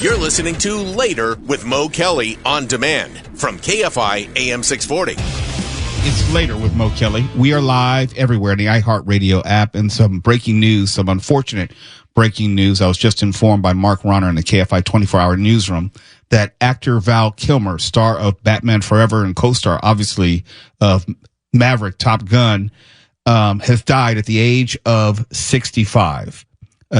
You're listening to Later with Mo Kelly on demand from KFI AM 640. It's Later with Mo Kelly. We are live everywhere in the iHeartRadio app, and some breaking news, some unfortunate breaking news. I was just informed by Mark Ronner in the KFI 24-hour newsroom that actor Val Kilmer, star of Batman Forever and co-star, obviously, of Maverick, Top Gun, has died at the age of 65.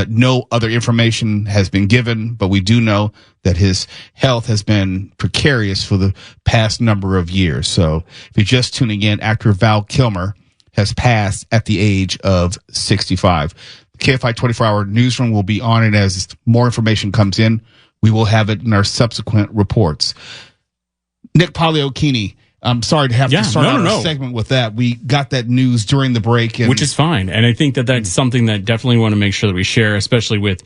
No other information has been given, but we do know that his health has been precarious for the past number of years. So if you're just tuning in, actor Val Kilmer has passed at the age of 65. The KFI 24-hour newsroom will be on it as more information comes in. We will have it in our subsequent reports. Nick Pagliochini, I'm sorry to have to start out a segment with that. We got that news during the break. Which is fine. And I think that that's something that definitely want to make sure that we share, especially with,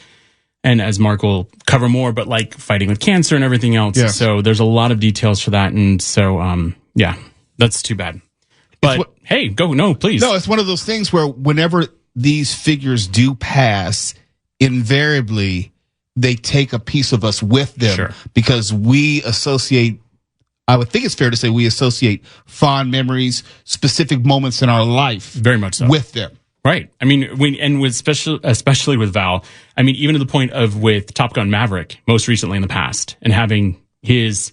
and as Mark will cover more, but like fighting with cancer and everything else. Yes. So there's a lot of details for that. And so, that's too bad. But hey, go. No, please. No, it's one of those things where whenever these figures do pass, invariably they take a piece of us with them because we associate, I would think it's fair to say we associate fond memories, specific moments in our life very much so with them. Right. I mean, especially with Val, I mean, even to the point of with Top Gun Maverick, most recently in the past, and having his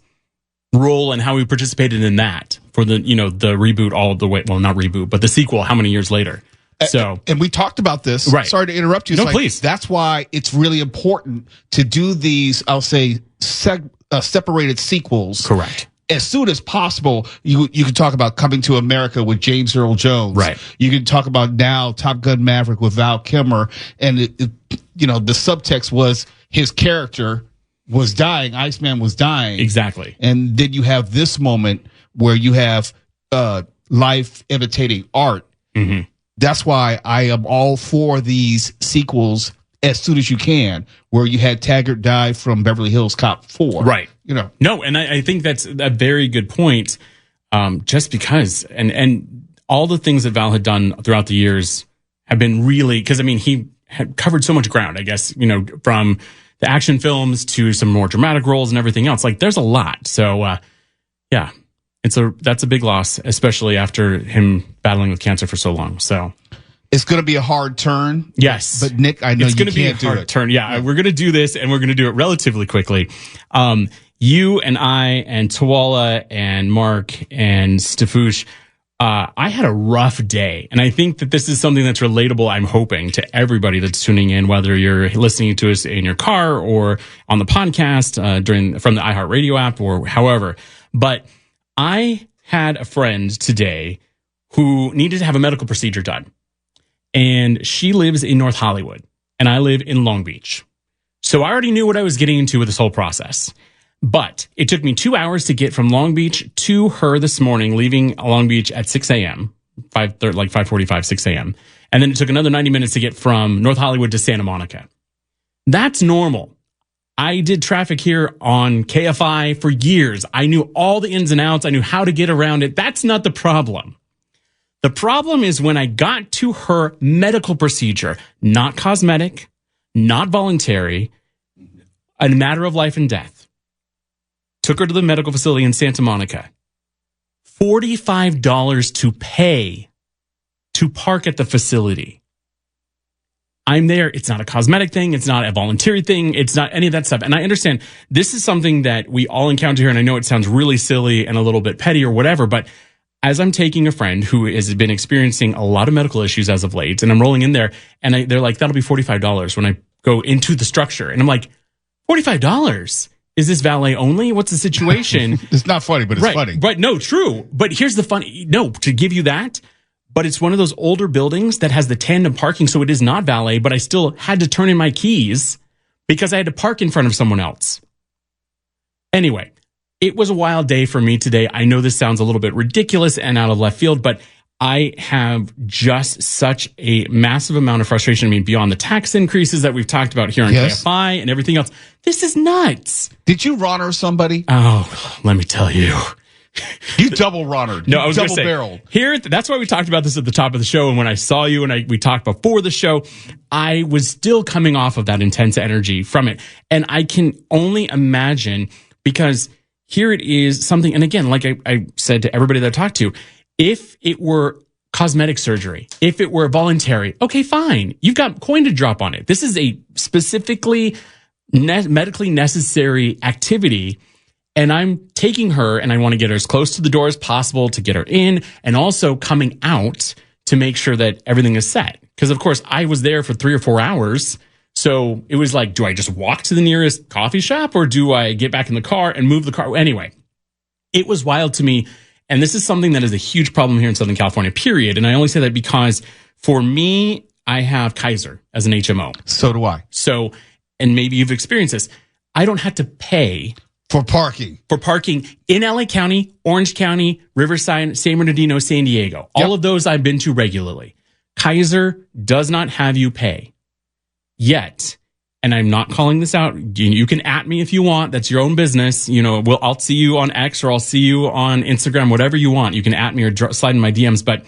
role and how he participated in that for the, the reboot all the way, well, not reboot, but the sequel, how many years later. So, and we talked about this. Right. Sorry to interrupt you. No, please. That's why it's really important to do these, I'll say, separated sequels. Correct. As soon as possible. You can talk about Coming to America with James Earl Jones. Right. You can talk about now Top Gun Maverick with Val Kilmer. And, the subtext was his character was dying. Iceman was dying. Exactly. And then you have this moment where you have life imitating art. Mm-hmm. That's why I am all for these sequels as soon as you can, where you had Taggart die from Beverly Hills Cop 4. Right. No, and I think that's a very good point, just because, and all the things that Val had done throughout the years have been really, because, I mean, he had covered so much ground, I guess, from the action films to some more dramatic roles and everything else. Like, there's a lot. So, that's a big loss, especially after him battling with cancer for so long. So it's going to be a hard turn. Yes. But Nick, I know it's you can't do it. It's going to be a hard turn. Yeah, we're going to do this, and we're going to do it relatively quickly. You and I and Tawala and Mark and Stefouche, I had a rough day. And I think that this is something that's relatable, I'm hoping, to everybody that's tuning in, whether you're listening to us in your car or on the podcast from the iHeartRadio app or however. But I had a friend today who needed to have a medical procedure done. And she lives in North Hollywood, and I live in Long Beach. So I already knew what I was getting into with this whole process. But it took me 2 hours to get from Long Beach to her this morning, leaving Long Beach at 6 a.m., 5:45, 6 a.m. And then it took another 90 minutes to get from North Hollywood to Santa Monica. That's normal. I did traffic here on KFI for years. I knew all the ins and outs. I knew how to get around it. That's not the problem. The problem is when I got to her medical procedure, not cosmetic, not voluntary, a matter of life and death. Took her to the medical facility in Santa Monica. $45 to pay to park at the facility. I'm there. It's not a cosmetic thing. It's not a voluntary thing. It's not any of that stuff. And I understand this is something that we all encounter here. And I know it sounds really silly and a little bit petty or whatever, but as I'm taking a friend who has been experiencing a lot of medical issues as of late, and I'm rolling in there, and they're like, that'll be $45 when I go into the structure. And I'm like, $45? Is this valet only? What's the situation? It's not funny, but it's funny. Right. No, true. But here's the funny. No, to give you that, but it's one of those older buildings that has the tandem parking, so it is not valet, but I still had to turn in my keys because I had to park in front of someone else. Anyway, it was a wild day for me today. I know this sounds a little bit ridiculous and out of left field, but I have just such a massive amount of frustration. I mean, beyond the tax increases that we've talked about here on KFI and everything else. This is nuts. Did you honor somebody? Oh, let me tell you. You double runnered. No, I was double going to barreled. say, here, that's why we talked about this at the top of the show. And when I saw you and we talked before the show, I was still coming off of that intense energy from it. And I can only imagine, because here it is something, and again, like I said to everybody that I talked to, if it were cosmetic surgery, if it were voluntary, okay, fine. You've got coin to drop on it. This is a specifically medically necessary activity. And I'm taking her and I want to get her as close to the door as possible to get her in, and also coming out to make sure that everything is set. Because of course I was there for 3 or 4 hours. So it was like, do I just walk to the nearest coffee shop, or do I get back in the car and move the car? Anyway, it was wild to me. And this is something that is a huge problem here in Southern California, period. And I only say that because for me, I have Kaiser as an HMO. So do I. So, and maybe you've experienced this. I don't have to pay for parking in LA County, Orange County, Riverside, San Bernardino, San Diego. All of those I've been to regularly. Kaiser does not have you pay yet. And I'm not calling this out. You can at me if you want. That's your own business. You know, I'll see you on X, or I'll see you on Instagram, whatever you want. You can at me or slide in my DMs. But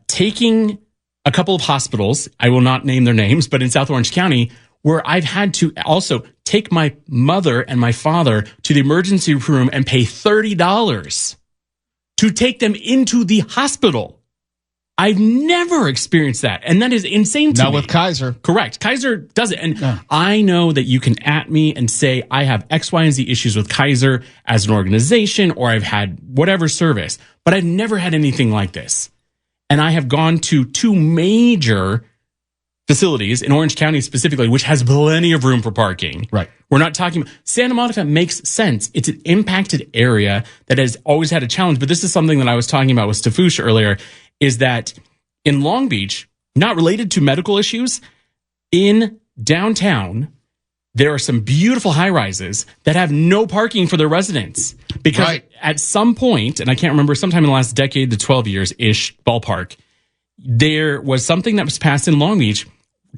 taking a couple of hospitals, I will not name their names, but in South Orange County, where I've had to also take my mother and my father to the emergency room and pay $30 to take them into the hospital. I've never experienced that. And that is insane to me. Not with Kaiser. Correct. Kaiser does it. And I know that you can at me and say, I have X, Y, and Z issues with Kaiser as an organization, or I've had whatever service, but I've never had anything like this. And I have gone to 2 major facilities in Orange County specifically, which has plenty of room for parking. Right. We're not talking, Santa Monica makes sense. It's an impacted area that has always had a challenge. But this is something that I was talking about with Stafouche earlier, is that in Long Beach, not related to medical issues, in downtown, there are some beautiful high rises that have no parking for their residents. Because at some point, and I can't remember, sometime in the last decade to 12 years-ish ballpark, there was something that was passed in Long Beach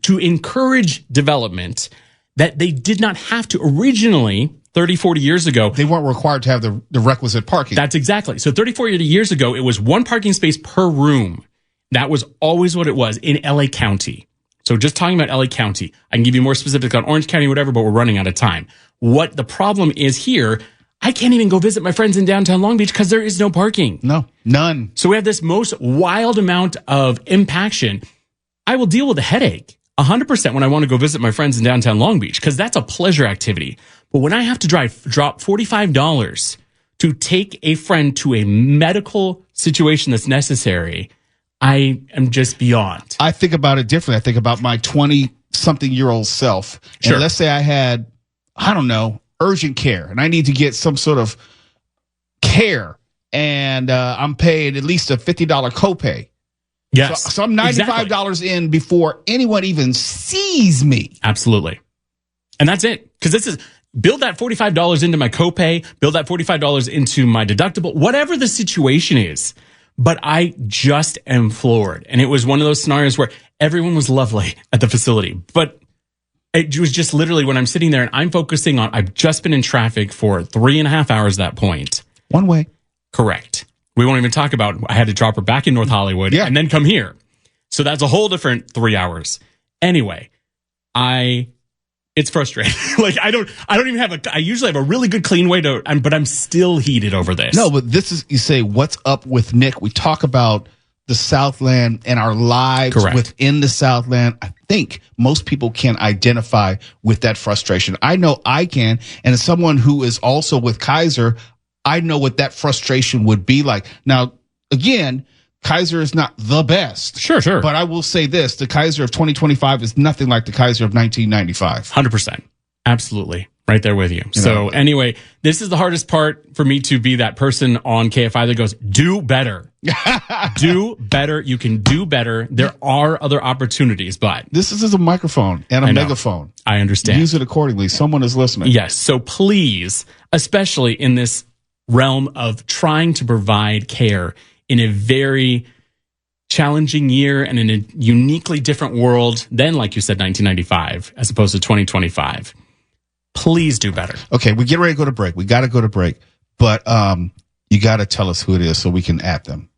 to encourage development that they did not have to originally 30, 40 years ago. They weren't required to have the requisite parking. That's exactly. So 30, 40 years ago, it was 1 parking space per room. That was always what it was in LA County. So just talking about LA County, I can give you more specifics on Orange County, whatever, but we're running out of time. What the problem is here, I can't even go visit my friends in downtown Long Beach because there is no parking. No, none. So we have this most wild amount of impaction. I will deal with the headache 100% when I want to go visit my friends in downtown Long Beach, because that's a pleasure activity. But when I have to drop $45 to take a friend to a medical situation that's necessary, I am just beyond. I think about it differently. I think about my 20-something-year-old self. Sure. And let's say I had, I don't know, urgent care, and I need to get some sort of care, and I'm paying at least a $50 copay. Yes. So I'm $95 in before anyone even sees me. Absolutely. And that's it. Because this is, build that $45 into my copay, build that $45 into my deductible, whatever the situation is. But I just am floored. And it was one of those scenarios where everyone was lovely at the facility. But it was just literally when I'm sitting there and I'm focusing on, I've just been in traffic for 3.5 hours at that point. One way. Correct. We won't even talk about, I had to drop her back in North Hollywood and then come here. So that's a whole different 3 hours. Anyway, it's frustrating. Like I don't even I usually have a really good clean way but I'm still heated over this. No, but this is, you say, what's up with Nick? We talk about the Southland and our lives within the Southland. I think most people can identify with that frustration. I know I can. And as someone who is also with Kaiser, I know what that frustration would be like. Now, again, Kaiser is not the best. Sure. But I will say this, the Kaiser of 2025 is nothing like the Kaiser of 1995. 100%. Absolutely. Right there with you. So anyway, this is the hardest part for me, to be that person on KFI that goes, do better. Do better. You can do better. There are other opportunities, but this is a microphone and a megaphone. I understand. Use it accordingly. Someone is listening. Yes. So please, especially in this realm of trying to provide care in a very challenging year and in a uniquely different world than, like you said, 1995 as opposed to 2025. Please do better. Okay, we get ready to go to break. We got to go to break. But You got to tell us who it is so we can at them.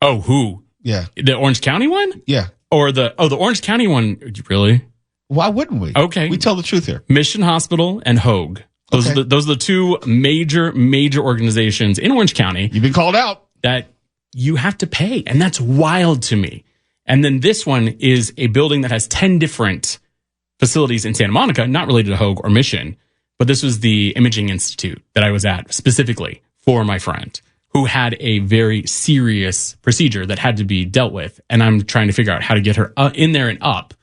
Oh, who? Yeah. The Orange County one? Yeah. Or the Orange County one? Really? Why wouldn't we? Okay. We tell the truth here. Mission Hospital and Hogue. Those are the two major organizations in Orange County. You've been called out. That you have to pay. And that's wild to me. And then this one is a building that has 10 different facilities in Santa Monica, not related to Hogue or Mission. But this was the Imaging Institute that I was at specifically for my friend who had a very serious procedure that had to be dealt with. And I'm trying to figure out how to get her in there and up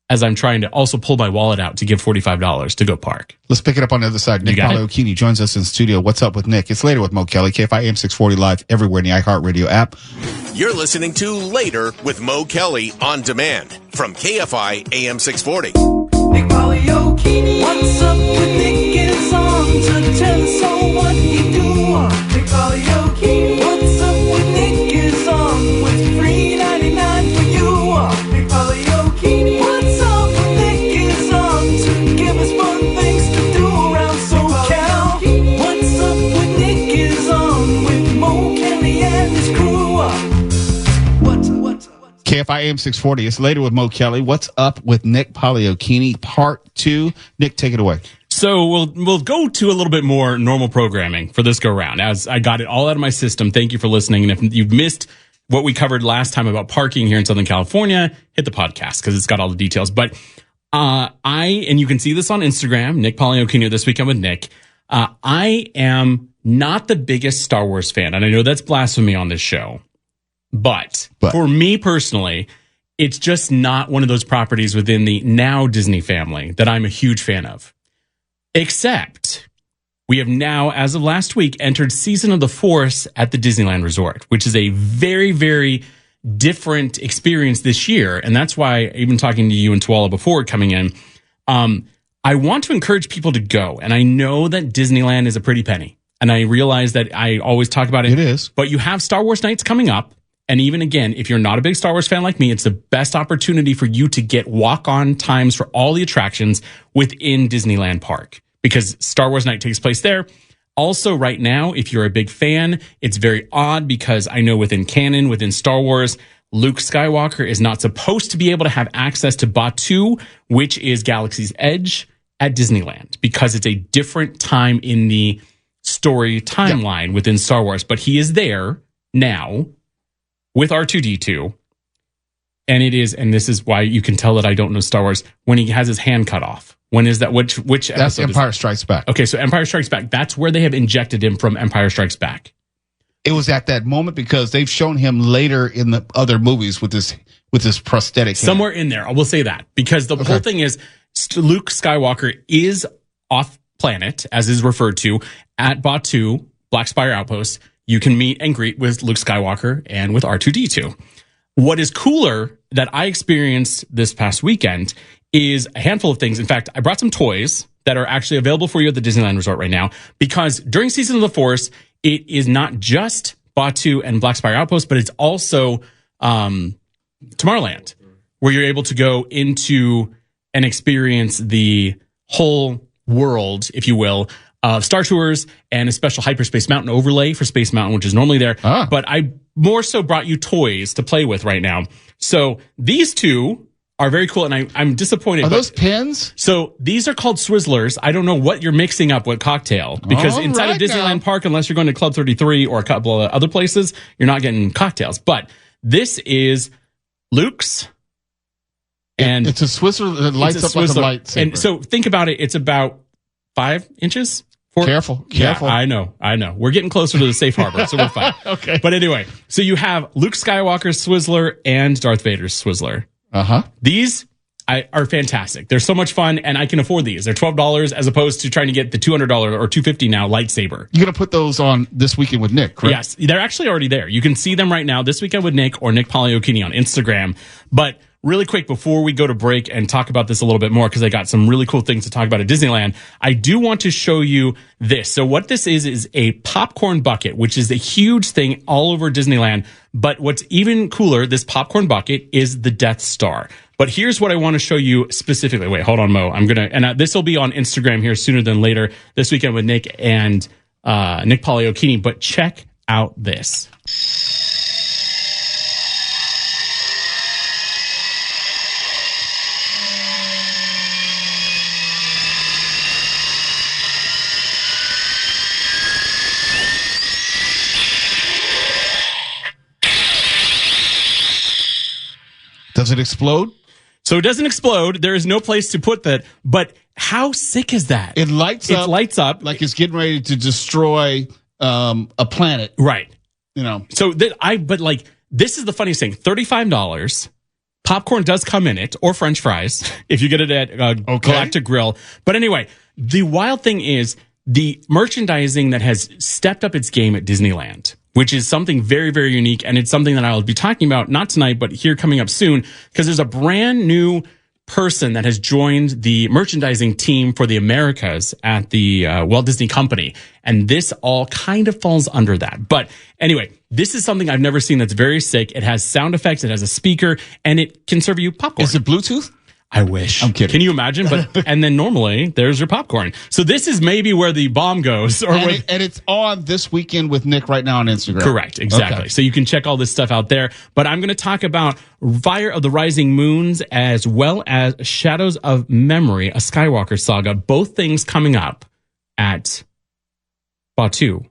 as I'm trying to also pull my wallet out to give $45 to go park. Let's pick it up on the other side. Nick Pagliochini joins us in studio. What's up with Nick? It's Later with Mo Kelly, KFI AM 640 live everywhere in the iHeartRadio app. You're listening to Later with Mo Kelly on demand from KFI AM 640. Nick Pagliochini. What's up with Nick is on to tell us all what he do. Nick Pagliochini. What's up with Nick is on with free 99 for you. Nick Pagliochini. What's up with Nick is on to give us fun things to do around SoCal. What's up with Nick is on with Mo Kelly and his crew. What's KFI AM 640. It's Later with Mo Kelly. What's up with Nick Pagliochini? Part 2. Nick, take it away. So we'll go to a little bit more normal programming for this go round. As I got it all out of my system. Thank you for listening. And if you've missed what we covered last time about parking here in Southern California, hit the podcast because it's got all the details. But and you can see this on Instagram, Nick Pagliochini, This Weekend with Nick. I am not the biggest Star Wars fan, and I know that's blasphemy on this show. But for me personally, it's just not one of those properties within the now Disney family that I'm a huge fan of. Except we have now, as of last week, entered Season of the Force at the Disneyland Resort, which is a very, very different experience this year. And that's why, even talking to you and Tuala before coming in, I want to encourage people to go. And I know that Disneyland is a pretty penny. And I realize that I always talk about it. It is. But you have Star Wars nights coming up. And even again, if you're not a big Star Wars fan like me, it's the best opportunity for you to get walk-on times for all the attractions within Disneyland Park because Star Wars Night takes place there. Also, right now, if you're a big fan, it's very odd because I know within canon, within Star Wars, Luke Skywalker is not supposed to be able to have access to Batuu, which is Galaxy's Edge at Disneyland because it's a different time in the story timeline within Star Wars. But he is there now with R2-D2, and it is, and this is why you can tell that I don't know Star Wars, when he has his hand cut off. When is that? Which episode? That's Empire Strikes Back. Okay, so Empire Strikes Back. That's where they have injected him from Empire Strikes Back. It was at that moment because they've shown him later in the other movies with this prosthetic Somewhere in there, I will say that. Because the whole thing is, Luke Skywalker is off planet, as is referred to, at Batuu, Black Spire Outpost. You can meet and greet with Luke Skywalker and with R2-D2. What is cooler that I experienced this past weekend is a handful of things. In fact, I brought some toys that are actually available for you at the Disneyland Resort right now because during Season of the Force, it is not just Batuu and Black Spire Outpost, but it's also Tomorrowland, where you're able to go into and experience the whole world, if you will, of Star Tours and a special Hyperspace Mountain overlay for Space Mountain, which is normally there. But I more so brought you toys to play with right now. So these two are very cool, and I'm disappointed. Are those pins? So these are called Swizzlers. I don't know what you're mixing up with cocktail, because inside of Disneyland Park, unless you're going to Club 33 or a couple of other places, you're not getting cocktails. But this is Luke's. And it's a Swizzler that lights up like a lightsaber. And so think about it. It's about 5 inches. Careful. Yeah, I know. We're getting closer to the safe harbor, so we're fine. Okay. But anyway, so you have Luke Skywalker's Swizzler and Darth Vader's Swizzler. These are fantastic. They're so much fun, and I can afford these. They're $12 as opposed to trying to get the $200 or $250 now lightsaber. You're going to put those on This Weekend with Nick, correct? Yes, they're actually already there. You can see them right now, This Weekend with Nick or Nick Pagliochini on Instagram. But really quick, before we go to break and talk about this a little bit more, because I got some really cool things to talk about at Disneyland, I do want to show you this. So what this is a popcorn bucket, which is a huge thing all over Disneyland. But what's even cooler, this popcorn bucket is the Death Star. But here's what I want to show you specifically. Wait, hold on, Mo. This will be on Instagram here sooner than later, This Weekend with Nick and Nick Pagliochini. But check out this. Does it explode? So it doesn't explode. There is no place to put that. But how sick is that? It lights up. It lights up like it's getting ready to destroy a planet. Right. You know. So this is the funniest thing. $35. Popcorn does come in it, or French fries if you get it at Galactic Grill. But anyway, the wild thing is the merchandising that has stepped up its game at Disneyland, which is something very, very unique. And it's something that I'll be talking about, not tonight, but here coming up soon, because there's a brand new person that has joined the merchandising team for the Americas at the Walt Disney Company. And this all kind of falls under that. But anyway, this is something I've never seen that's very sick. It has sound effects. It has a speaker, and it can serve you popcorn. Is it Bluetooth? I wish. I'm kidding. Can you imagine? But and then normally there's your popcorn. So this is maybe where the bomb goes, and it's on This Weekend with Nick right now on Instagram. Correct, exactly. Okay. So you can check all this stuff out there. But I'm going to talk about Fire of the Rising Moons as well as Shadows of Memory, a Skywalker saga. Both things coming up at Batuu.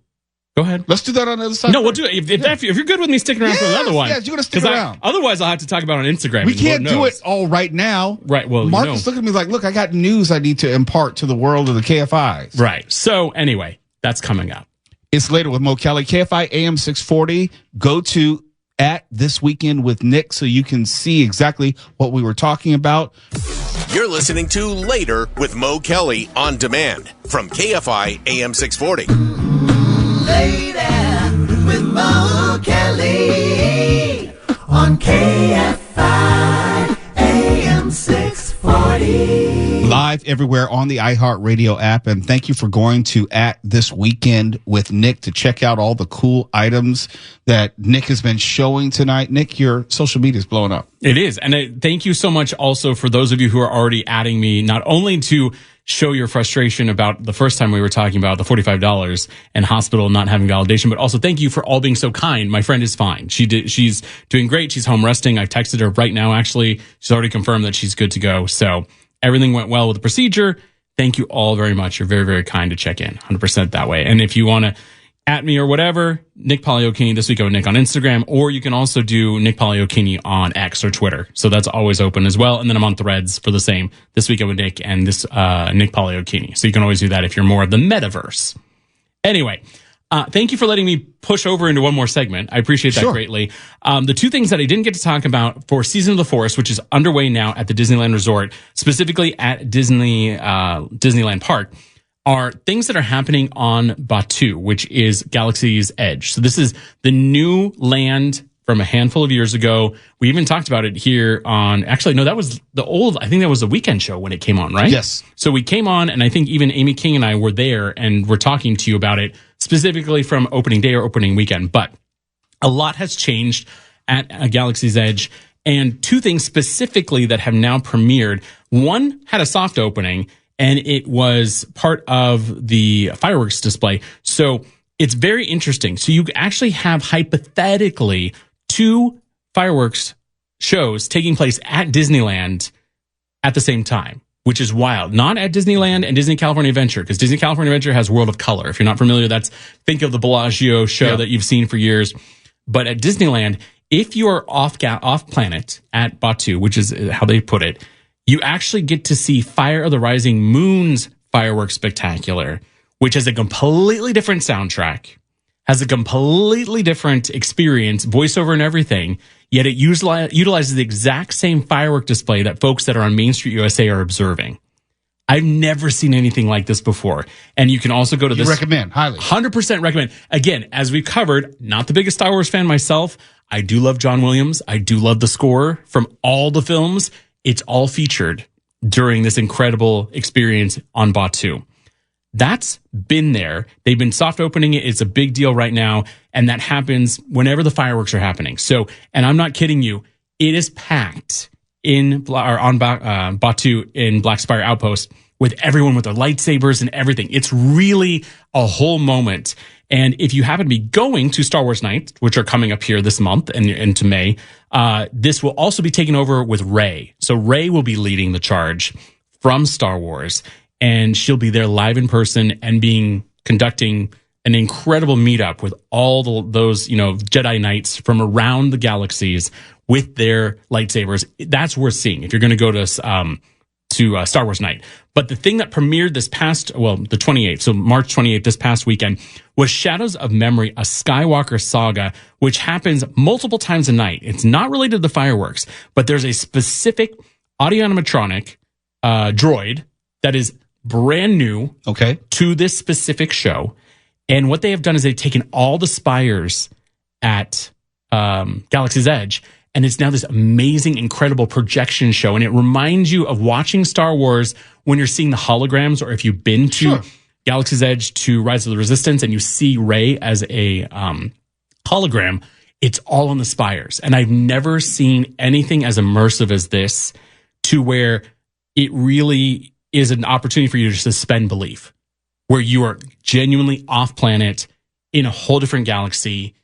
Go ahead. Let's do that on the other side. No, we'll do it. If you're good with me sticking around for another one. Yes, you're going to stick around. Otherwise, I'll have to talk about it on Instagram. We can't do it all right now. Right. Well, Mark is looking at me like, look, I got news I need to impart to the world of the KFIs. Right. So anyway, that's coming up. It's later with Mo Kelly, KFI AM 640. Go to at This Weekend with Nick so you can see exactly what we were talking about. You're listening to Later with Mo Kelly on demand from KFI AM 640. Later with Mo Kelly on KFI AM 640. Live everywhere on the iHeartRadio app. And thank you for going to at This Weekend with Nick to check out all the cool items that Nick has been showing tonight. Nick, your social media is blowing up. It is. And thank you so much also for those of you who are already adding me, not only to show your frustration about the first time we were talking about the $45 and hospital not having validation, but also thank you for all being so kind. My friend is fine. She's doing great. She's home resting. I've texted her right now. Actually, she's already confirmed that she's good to go. So everything went well with the procedure. Thank you all very much. You're very, very kind to check in 100% that way. And if you want to at me or whatever, Nick Pagliochini, This Week with Nick on Instagram, or you can also do Nick Pagliochini on X or Twitter. So that's always open as well. And then I'm on Threads for the same, This Weekend with Nick and this Nick Pagliochini. So you can always do that if you're more of the metaverse. Anyway, thank you for letting me push over into one more segment. I appreciate that greatly. The two things that I didn't get to talk about for Season of the Forest, which is underway now at the Disneyland Resort, specifically at Disneyland Park, are things that are happening on Batuu, which is Galaxy's Edge. So this is the new land from a handful of years ago. We even talked about it here on, actually, no, that was I think that was the weekend show when it came on, right? Yes. So we came on, and I think even Amy King and I were there, and we're talking to you about it specifically from opening day or opening weekend. But a lot has changed at Galaxy's Edge, and two things specifically that have now premiered. One had a soft opening, and it was part of the fireworks display. So it's very interesting. So you actually have hypothetically two fireworks shows taking place at Disneyland at the same time, which is wild. Not at Disneyland and Disney California Adventure, because Disney California Adventure has World of Color. If you're not familiar, think of the Bellagio show that you've seen for years. But at Disneyland, if you are off planet at Batuu, which is how they put it, you actually get to see Fire of the Rising Moon's Fireworks Spectacular, which has a completely different soundtrack, has a completely different experience, voiceover and everything, yet it utilizes the exact same firework display that folks that are on Main Street USA are observing. I've never seen anything like this before. And you can also go to this. You recommend, highly. 100% recommend. Again, as we've covered, not the biggest Star Wars fan myself. I do love John Williams. I do love the score from all the films. It's all featured during this incredible experience on Batuu. That's been there. They've been soft opening it. It's a big deal right now. And that happens whenever the fireworks are happening. So, and I'm not kidding you, it is packed on Batuu in Black Spire Outpost with everyone with their lightsabers and everything. It's really a whole moment. And if you happen to be going to Star Wars Nights, which are coming up here this month and into May, this will also be taken over with Rey. So Rey will be leading the charge from Star Wars, and she'll be there live in person and conducting an incredible meetup with all those, Jedi Knights from around the galaxies with their lightsabers. That's worth seeing if you're going to go to Star Wars Night. But the thing that premiered the 28th, so March 28th, this past weekend, was Shadows of Memory, a Skywalker saga, which happens multiple times a night. It's not related to the fireworks, but there's a specific audio animatronic droid that is brand new to this specific show. And what they have done is they've taken all the spires at Galaxy's Edge, and it's now this amazing, incredible projection show. And it reminds you of watching Star Wars when you're seeing the holograms, or if you've been to Galaxy's Edge to Rise of the Resistance and you see Rey as a hologram. It's all on the spires. And I've never seen anything as immersive as this, to where it really is an opportunity for you to suspend belief, where you are genuinely off planet in a whole different galaxy.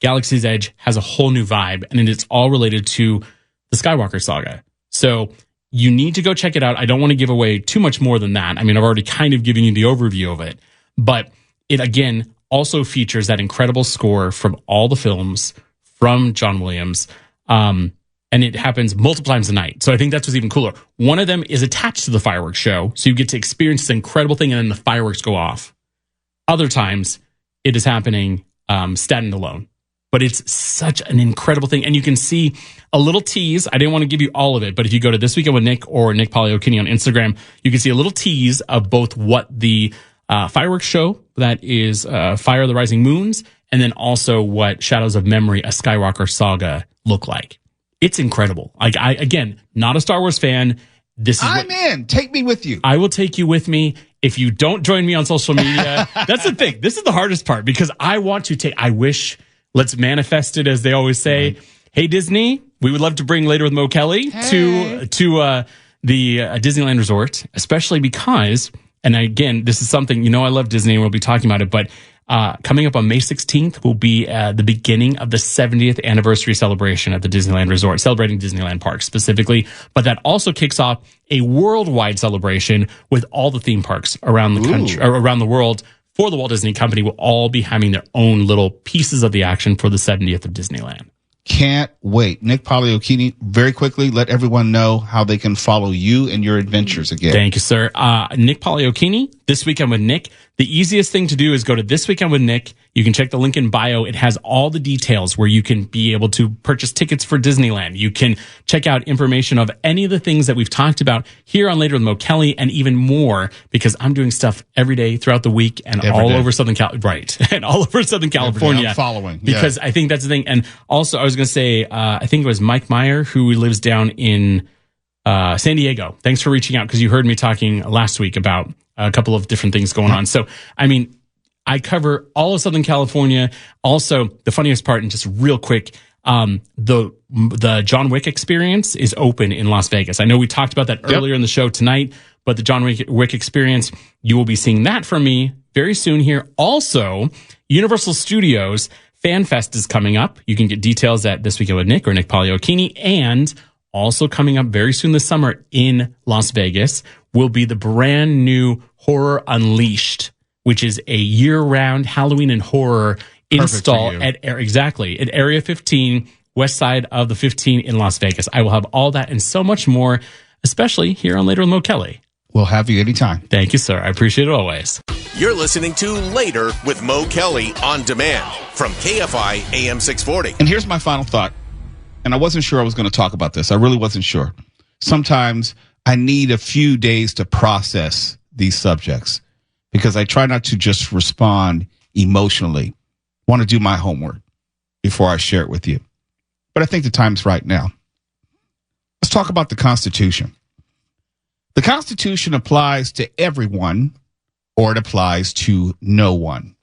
Galaxy's Edge has a whole new vibe, and it's all related to the Skywalker saga. So you need to go check it out. I don't want to give away too much more than that. I mean, I've already kind of given you the overview of it, but it again also features that incredible score from all the films from John Williams. And it happens multiple times a night. So I think that's what's even cooler. One of them is attached to the fireworks show. So you get to experience this incredible thing, and then the fireworks go off. Other times it is happening standing alone. But it's such an incredible thing. And you can see a little tease. I didn't want to give you all of it, but if you go to This Weekend with Nick or Nick Pagliochini on Instagram, you can see a little tease of both what the fireworks show, that is Fire of the Rising Moons, and then also what Shadows of Memory, a Skywalker saga, look like. It's incredible. I again, not a Star Wars fan. I'm in. Take me with you. I will take you with me. If you don't join me on social media, that's the thing. This is the hardest part, because I want to take, I wish... Let's manifest it, as they always say. Right. Hey, Disney, we would love to bring Later with Mo Kelly to the Disneyland Resort, especially because, and again, this is something, I love Disney and we'll be talking about it, but coming up on May 16th will be the beginning of the 70th anniversary celebration at the Disneyland Resort, celebrating Disneyland Park specifically. But that also kicks off a worldwide celebration with all the theme parks around the country, or around the world, for the Walt Disney Company, will all be having their own little pieces of the action for the 70th of Disneyland. Can't wait. Nick Pagliochini, very quickly, let everyone know how they can follow you and your adventures again. Thank you, sir. Nick Pagliochini, This Weekend with Nick. The easiest thing to do is go to This Weekend with Nick. You can check the link in bio. It has all the details where you can be able to purchase tickets for Disneyland. You can check out information of any of the things that we've talked about here on Later with Mo Kelly, and even more, because I'm doing stuff every day throughout the week and over Southern and all over Southern California. I'm following. Because I think that's the thing. And also, I was going to say, I think it was Mike Meyer, who lives down in San Diego. Thanks for reaching out, because you heard me talking last week about a couple of different things going on. So, I mean, I cover all of Southern California. Also, the funniest part, and just real quick, the John Wick experience is open in Las Vegas. I know we talked about that earlier in the show tonight, but the John Wick experience, you will be seeing that from me very soon here. Also, Universal Studios Fan Fest is coming up. You can get details at This Weekend with Nick or Nick Pagliochini. And also coming up very soon this summer in Las Vegas will be the brand new Horror Unleashed, which is a year-round Halloween and horror install at Area 15, west side of the 15 in Las Vegas. I will have all that and so much more, especially here on Later with Mo Kelly. We'll have you anytime. Thank you, sir. I appreciate it always. You're listening to Later with Mo Kelly on demand from KFI AM 640. And here's my final thought. And I wasn't sure I was going to talk about this. I really wasn't sure. Sometimes I need a few days to process these subjects, because I try not to just respond emotionally. I want to do my homework before I share it with you. But I think the time's right now. Let's talk about the Constitution. The Constitution applies to everyone, or it applies to no one.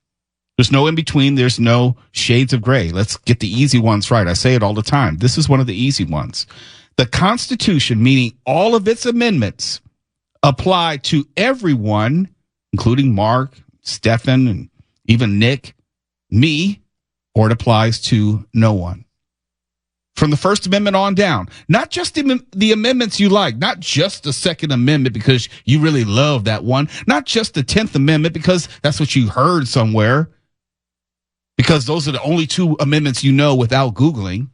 There's no in between. There's no shades of gray. Let's get the easy ones right. I say it all the time. This is one of the easy ones. The Constitution, meaning all of its amendments, apply to everyone, including Mark, Stefan, and even Nick, me, or it applies to no one. From the First Amendment on down, not just the amendments you like, not just the Second Amendment because you really love that one, not just the 10th Amendment because that's what you heard somewhere, because those are the only two amendments you know without Googling.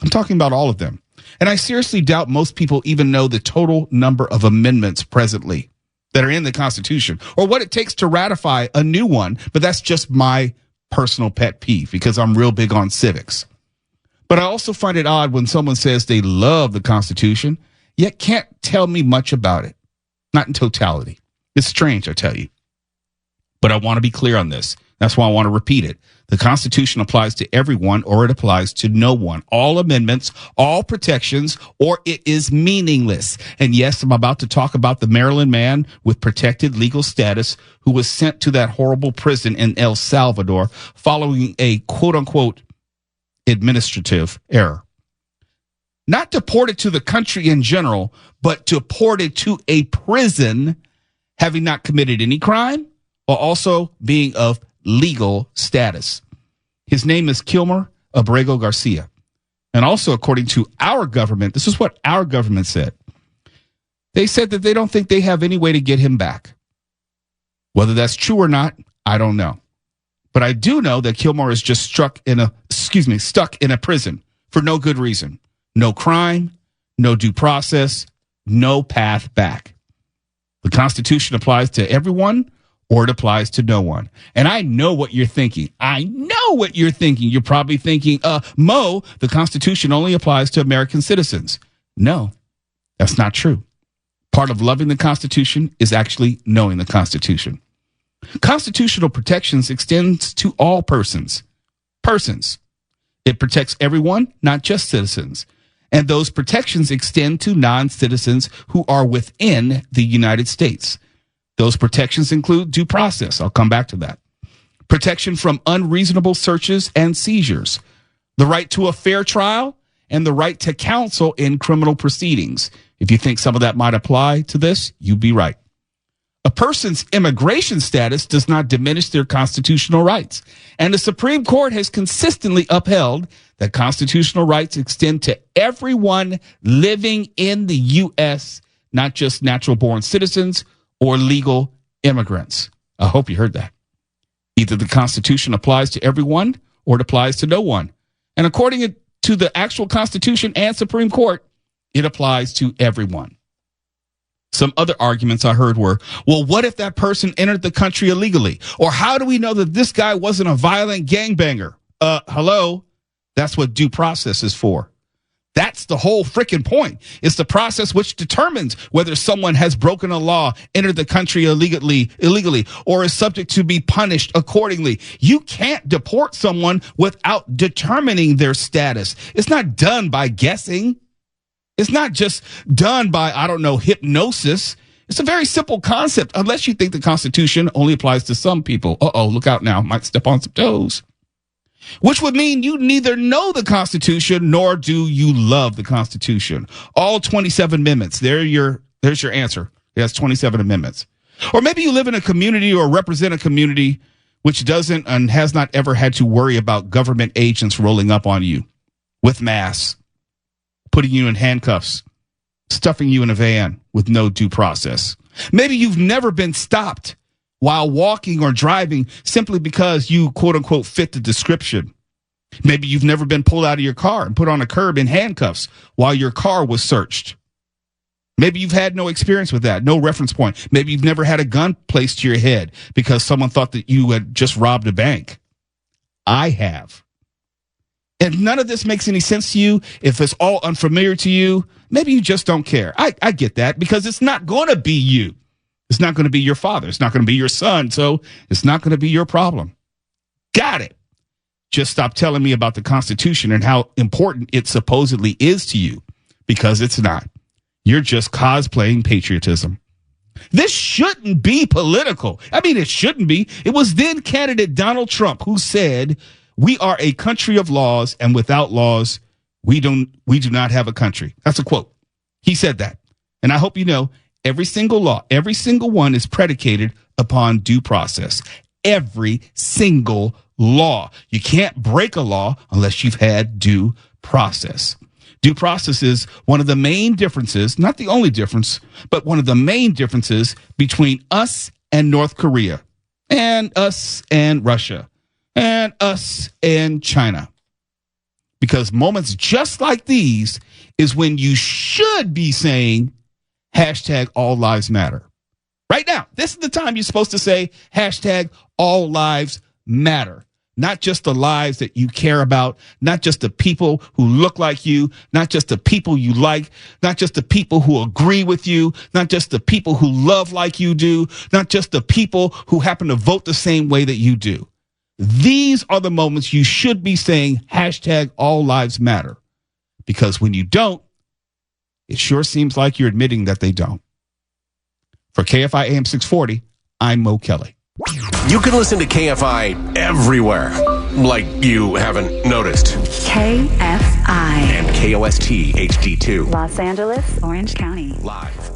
I'm talking about all of them. And I seriously doubt most people even know the total number of amendments presently that are in the Constitution or what it takes to ratify a new one. But that's just my personal pet peeve because I'm real big on civics. But I also find it odd when someone says they love the Constitution, yet can't tell me much about it. Not in totality. It's strange, I tell you. But I want to be clear on this. That's why I want to repeat it. The Constitution applies to everyone or it applies to no one. All amendments, all protections, or it is meaningless. And yes, I'm about to talk about the Maryland man with protected legal status who was sent to that horrible prison in El Salvador following a quote-unquote administrative error. Not deported to the country in general, but deported to a prison having not committed any crime or also being of legal status. His name is Kilmer Abrego Garcia. And also, according to our government, this is what our government said. They said that they don't think they have any way to get him back. Whether that's true or not, I don't know. But I do know that Kilmer is just stuck in a prison for no good reason. No crime, no due process, no path back. The Constitution applies to everyone or it applies to no one. And I know what you're thinking. You're probably thinking, Mo, the Constitution only applies to American citizens. No, that's not true. Part of loving the Constitution is actually knowing the Constitution. Constitutional protections extends to all persons. It protects everyone, not just citizens. And those protections extend to non-citizens who are within the United States. Those protections include due process. I'll come back to that. Protection from unreasonable searches and seizures. The right to a fair trial and the right to counsel in criminal proceedings. If you think some of that might apply to this, you'd be right. A person's immigration status does not diminish their constitutional rights. And the Supreme Court has consistently upheld that constitutional rights extend to everyone living in the U.S., not just natural-born citizens or legal immigrants. I hope you heard that. Either the Constitution applies to everyone or it applies to no one. And according to the actual Constitution and Supreme Court, it applies to everyone. Some other arguments I heard were, well, what if that person entered the country illegally? Or how do we know that this guy wasn't a violent gangbanger? Hello? That's what due process is for. That's the whole freaking point. It's the process which determines whether someone has broken a law, entered the country illegally, or is subject to be punished accordingly. You can't deport someone without determining their status. It's not done by guessing. It's not just done by, hypnosis. It's a very simple concept, unless you think the Constitution only applies to some people. Look out now. Might step on some toes. Which would mean you neither know the Constitution nor do you love the Constitution. All 27 amendments. There's your answer. It has 27 amendments. Or maybe you live in a community or represent a community which doesn't and has not ever had to worry about government agents rolling up on you with masks, putting you in handcuffs, stuffing you in a van with no due process. Maybe you've never been stopped while walking or driving simply because you, quote unquote, fit the description. Maybe you've never been pulled out of your car and put on a curb in handcuffs while your car was searched. Maybe you've had no experience with that, no reference point. Maybe you've never had a gun placed to your head because someone thought that you had just robbed a bank. I have. If none of this makes any sense to you, if it's all unfamiliar to you, maybe you just don't care. I get that because it's not going to be you. It's not going to be your father. It's not going to be your son. So it's not going to be your problem. Got it. Just stop telling me about the Constitution and how important it supposedly is to you, because it's not. You're just cosplaying patriotism. This shouldn't be political. I mean, it shouldn't be. It was then candidate Donald Trump who said, "We are a country of laws, and without laws, we do not have a country." That's a quote. He said that. And I hope you know, Every single law, every single one is predicated upon due process. Every single law. You can't break a law unless you've had due process. Due process is one of the main differences, not the only difference, but one of the main differences between us and North Korea, and us and Russia, and us and China. Because moments just like these is when you should be saying hashtag all lives matter. Right now, this is the time you're supposed to say hashtag all lives matter. Not just the lives that you care about, not just the people who look like you, not just the people you like, not just the people who agree with you, not just the people who love like you do, not just the people who happen to vote the same way that you do. These are the moments you should be saying hashtag all lives matter. Because when you don't, it sure seems like you're admitting that they don't. For KFI AM 640, I'm Mo Kelly. You can listen to KFI everywhere, like you haven't noticed. KFI. And KOST HD2. Los Angeles, Orange County. Live.